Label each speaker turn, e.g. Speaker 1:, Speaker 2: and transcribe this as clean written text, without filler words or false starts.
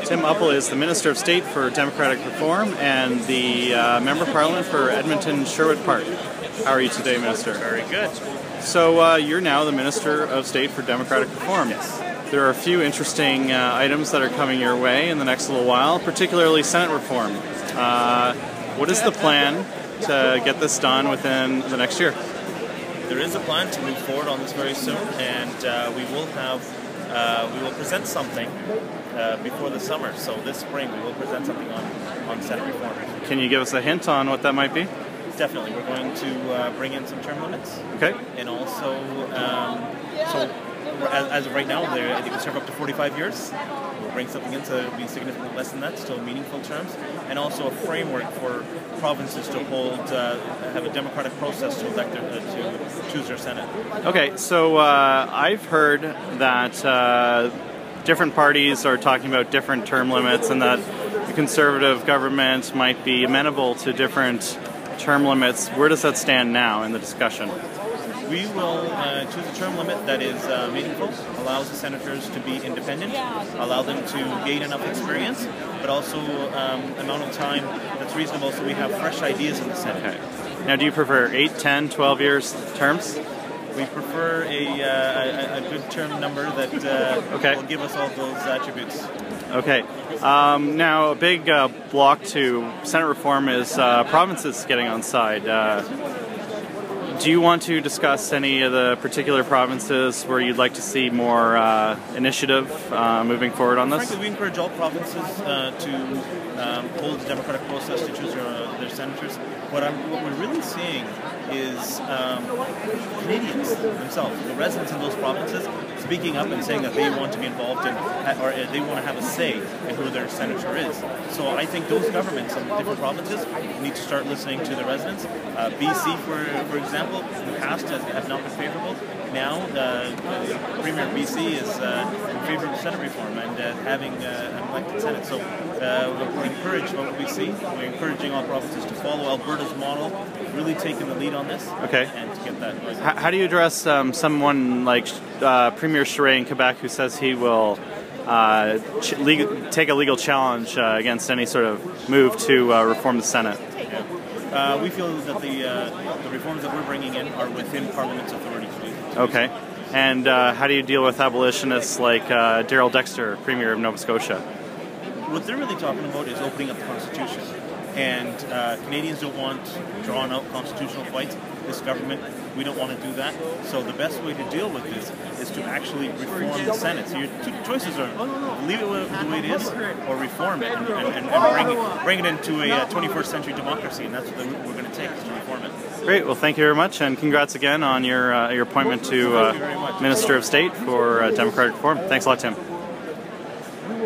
Speaker 1: Tim Uppal is the Minister of State for Democratic Reform and the Member of Parliament for Edmonton-Sherwood Park. How are you today, Minister?
Speaker 2: Very good.
Speaker 1: So you're now the Minister of State for Democratic Reform.
Speaker 2: Yes.
Speaker 1: There are a few interesting items that are coming your way in the next little while, particularly Senate reform. What is the plan to get this done within the next year?
Speaker 2: There is a plan to move forward on this very soon, and we will present something before the summer. So this spring we will present something on Senate reform.
Speaker 1: Can you give us a hint on what that might be?
Speaker 2: Definitely. We're going to bring in some term limits.
Speaker 1: Okay.
Speaker 2: And also, as of right now, I think we serve up to 45 years. We'll bring something in so it'll be significantly less than that, still meaningful terms, and also a framework for provinces to have a democratic process to elect to choose their Senate.
Speaker 1: Okay, so I've heard that different parties are talking about different term limits, and that the Conservative government might be amenable to different term limits. Where does that stand now in the discussion?
Speaker 2: We will choose a term limit that is meaningful, allows the senators to be independent, allow them to gain enough experience, but also amount of time that's reasonable so we have fresh ideas in the Senate.
Speaker 1: Okay. Now, do you prefer 8, 10, 12 years terms?
Speaker 2: We prefer a good term number that will give us all those attributes.
Speaker 1: Okay. Now, a big block to Senate reform is provinces getting on side. Do you want to discuss any of the particular provinces where you'd like to see more initiative moving forward on this?
Speaker 2: Frankly, we encourage all provinces to hold the democratic process to choose their senators. What we're really seeing is Canadians themselves, the residents in those provinces, speaking up and saying that they want to be involved in, or they want to have a say in who their senator is. So I think those governments in different provinces need to start listening to the residents. BC, for example, in the past have not been favorable. Now, the Premier of BC is in favor of Senate reform and having an elected Senate. So we're encouraged by what we see. We're encouraging all provinces to follow Alberta's model, really taking the lead on this,
Speaker 1: okay,
Speaker 2: and to get that right.
Speaker 1: How do you address someone like Premier Charest in Quebec, who says he will take a legal challenge against any sort of move to reform the Senate?
Speaker 2: Yeah. We feel that the reforms that we're bringing in are within Parliament's authority.
Speaker 1: Okay. And how do you deal with abolitionists like Darrell Dexter, Premier of Nova Scotia?
Speaker 2: What they're really talking about is opening up the Constitution. And Canadians don't want drawn-out constitutional fights. This government, we don't want to do that. So the best way to deal with this is to actually reform the Senate. So your two choices are leave it the way it is, or reform it and bring it into a 21st century democracy. And that's what we're going to take, is to reform it.
Speaker 1: Great. Well, thank you very much, and congrats again on your appointment to Minister of State for Democratic Reform. Thanks a lot, Tim.